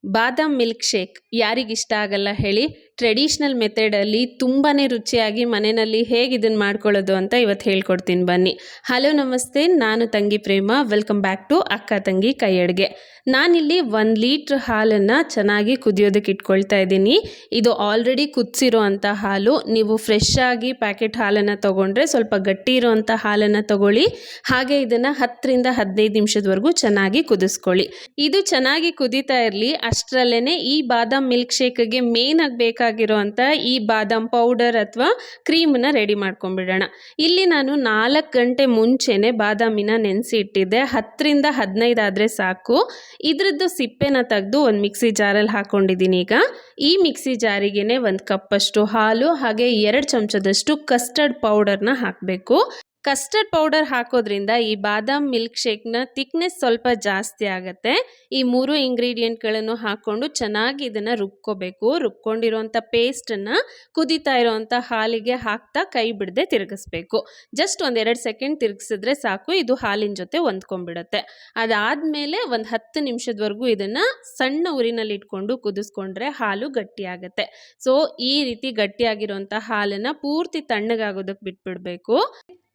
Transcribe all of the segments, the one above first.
ಬಾದಾಮ್ milk shake ಯಾರಿಗಿಷ್ಟ ಆಗಲ್ಲ ಹೇಳಿ. Traditional ಮೆಥಡಲ್ಲಿ ತುಂಬಾ ರುಚಿಯಾಗಿ ಮನೆಯಲ್ಲಿ ಹೇಗೆ ಇದನ್ನು ಮಾಡ್ಕೊಳ್ಳೋದು ಅಂತ ಇವತ್ತು ಹೇಳ್ಕೊಡ್ತೀನಿ ಬನ್ನಿ. ಹಲೋ ನಮಸ್ತೆ, ನಾನು ತಂಗಿ ಪ್ರೇಮ. ವೆಲ್ಕಮ್ ಬ್ಯಾಕ್ ಟು ಅಕ್ಕ ತಂಗಿ ಕೈ ಅಡುಗೆ. ನಾನಿಲ್ಲಿ 1 ಲೀಟ್ರ್ ಹಾಲನ್ನು ಚೆನ್ನಾಗಿ ಕುದಿಯೋದಕ್ಕೆ ಇಟ್ಕೊಳ್ತಾ ಇದ್ದೀನಿ. ಇದು ಆಲ್ರೆಡಿ ಕುದಿಸಿರೋ ಅಂಥ ಹಾಲು. ನೀವು ಫ್ರೆಶ್ ಆಗಿ ಪ್ಯಾಕೆಟ್ ಹಾಲನ್ನು ತೊಗೊಂಡ್ರೆ ಸ್ವಲ್ಪ ಗಟ್ಟಿ ಇರೋವಂಥ ಹಾಲನ್ನು ತೊಗೊಳ್ಳಿ. ಹಾಗೆ ಇದನ್ನು 10ರಿಂದ 15 ನಿಮಿಷದವರೆಗೂ ಚೆನ್ನಾಗಿ ಕುದಿಸ್ಕೊಳ್ಳಿ. ಇದು ಚೆನ್ನಾಗಿ ಕುದೀತಾ ಇರಲಿ. ಅಷ್ಟರಲ್ಲೇ ಈ ಬಾದಾಮ್ ಮಿಲ್ಕ್ ಶೇಕ್ಗೆ ಮೇನ್ ಆಗಿ ಬೇಕಾಗಿರೋಂಥ ಈ ಬಾದಾಮ್ ಪೌಡರ್ ಅಥವಾ ಕ್ರೀಮನ್ನ ರೆಡಿ ಮಾಡ್ಕೊಂಡ್ಬಿಡೋಣ. ಇಲ್ಲಿ ನಾನು 4 ಗಂಟೆ ಮುಂಚೆನೆ ಬಾದಾಮಿನ ನೆನೆಸಿ ಇಟ್ಟಿದ್ದೆ. 10ರಿಂದ 15 ಆದರೆ ಸಾಕು. ಇದ್ರದ್ದು ಸಿಪ್ಪೆನ ತೆಗೆದು ಒಂದು ಮಿಕ್ಸಿ ಜಾರಲ್ಲಿ ಹಾಕೊಂಡಿದ್ದೀನಿ. ಈಗ ಈ ಮಿಕ್ಸಿ ಜಾರಿಗೆನೆ 1 ಕಪ್ಪಷ್ಟು ಹಾಲು ಹಾಗೆ 2 ಚಮಚದಷ್ಟು ಕಸ್ಟರ್ಡ್ ಪೌಡರ್ನ ಹಾಕಬೇಕು. ಕಸ್ಟರ್ಡ್ ಪೌಡರ್ ಹಾಕೋದ್ರಿಂದ ಈ ಬಾದಾಮ್ ಮಿಲ್ಕ್ ಶೇಕ್ನ ಥಿಕ್ನೆಸ್ ಸ್ವಲ್ಪ ಜಾಸ್ತಿ ಆಗುತ್ತೆ. ಈ 3 ಇಂಗ್ರೀಡಿಯೆಂಟ್ಗಳನ್ನು ಹಾಕ್ಕೊಂಡು ಚೆನ್ನಾಗಿ ಇದನ್ನು ರುಬ್ಕೋಬೇಕು. ರುಬ್ಕೊಂಡಿರೋಂಥ ಪೇಸ್ಟನ್ನು ಕುದೀತಾ ಇರೋವಂಥ ಹಾಲಿಗೆ ಹಾಕ್ತಾ ಕೈ ಬಿಡದೆ ತಿರುಗಿಸ್ಬೇಕು. ಜಸ್ಟ್ 1-2 ಸೆಕೆಂಡ್ ತಿರುಗಿಸಿದ್ರೆ ಸಾಕು, ಇದು ಹಾಲಿನ ಜೊತೆ ಹೊಂದ್ಕೊಂಡ್ಬಿಡುತ್ತೆ. ಅದಾದಮೇಲೆ ಒಂದು 10 ನಿಮಿಷದವರೆಗೂ ಇದನ್ನು ಸಣ್ಣ ಉರಿನಲ್ಲಿ ಇಟ್ಕೊಂಡು ಕುದಿಸ್ಕೊಂಡ್ರೆ ಹಾಲು ಗಟ್ಟಿಯಾಗುತ್ತೆ. ಸೊ ಈ ರೀತಿ ಗಟ್ಟಿಯಾಗಿರೋಂಥ ಹಾಲನ್ನು ಪೂರ್ತಿ ತಣ್ಣಗಾಗೋದಕ್ಕೆ ಬಿಟ್ಬಿಡಬೇಕು.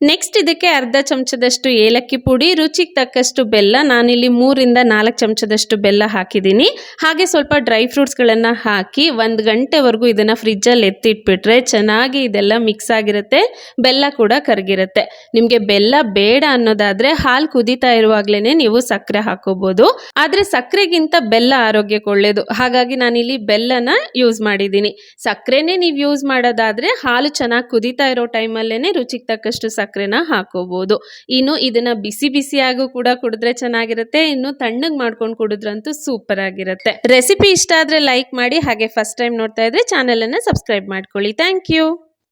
ನೆಕ್ಸ್ಟ್ ಇದಕ್ಕೆ ಅರ್ಧ ಚಮಚದಷ್ಟು ಏಲಕ್ಕಿ ಪುಡಿ, ರುಚಿಗೆ ತಕ್ಕಷ್ಟು ಬೆಲ್ಲ. ನಾನಿಲ್ಲಿ 3ರಿಂದ 4 ಚಮಚದಷ್ಟು ಬೆಲ್ಲ ಹಾಕಿದ್ದೀನಿ. ಹಾಗೆ ಸ್ವಲ್ಪ ಡ್ರೈ ಫ್ರೂಟ್ಸ್ಗಳನ್ನು ಹಾಕಿ 1 ಗಂಟೆವರೆಗೂ ಇದನ್ನು ಫ್ರಿಜ್ಜಲ್ಲಿ ಎತ್ತಿಟ್ಬಿಟ್ರೆ ಚೆನ್ನಾಗಿ ಇದೆಲ್ಲ ಮಿಕ್ಸ್ ಆಗಿರುತ್ತೆ. ಬೆಲ್ಲ ಕೂಡ ಕರಗಿರುತ್ತೆ. ನಿಮಗೆ ಬೆಲ್ಲ ಬೇಡ ಅನ್ನೋದಾದರೆ ಹಾಲು ಕುದೀತಾ ಇರುವಾಗಲೇ ನೀವು ಸಕ್ಕರೆ ಹಾಕೋಬೋದು. ಆದರೆ ಸಕ್ಕರೆಗಿಂತ ಬೆಲ್ಲ ಆರೋಗ್ಯಕ್ಕೆ ಒಳ್ಳೆಯದು. ಹಾಗಾಗಿ ನಾನಿಲ್ಲಿ ಬೆಲ್ಲನ ಯೂಸ್ ಮಾಡಿದ್ದೀನಿ. ಸಕ್ಕರೆನೇ ನೀವು ಯೂಸ್ ಮಾಡೋದಾದರೆ ಹಾಲು ಚೆನ್ನಾಗಿ ಕುದೀತಾ ಇರೋ ಟೈಮಲ್ಲೇ ರುಚಿಗೆ ತಕ್ಕಷ್ಟು ಸಕ್ಕರೆನ ಹಾಕೋಬಹುದು. ಇನ್ನು ಇದನ್ನ ಬಿಸಿ ಬಿಸಿಯಾಗೂ ಕೂಡ ಕುಡಿದ್ರೆ ಚೆನ್ನಾಗಿರುತ್ತೆ. ಇನ್ನು ತಣ್ಣಗೆ ಮಾಡ್ಕೊಂಡು ಕುಡಿದ್ರಂತೂ ಸೂಪರ್ ಆಗಿರುತ್ತೆ. ರೆಸಿಪಿ ಇಷ್ಟ ಆದ್ರೆ ಲೈಕ್ ಮಾಡಿ. ಹಾಗೆ ಫಸ್ಟ್ ಟೈಮ್ ನೋಡ್ತಾ ಇದ್ರೆ ಚಾನೆಲ್ ಅನ್ನ ಸಬ್ಸ್ಕ್ರೈಬ್ ಮಾಡ್ಕೊಳ್ಳಿ. Thank you.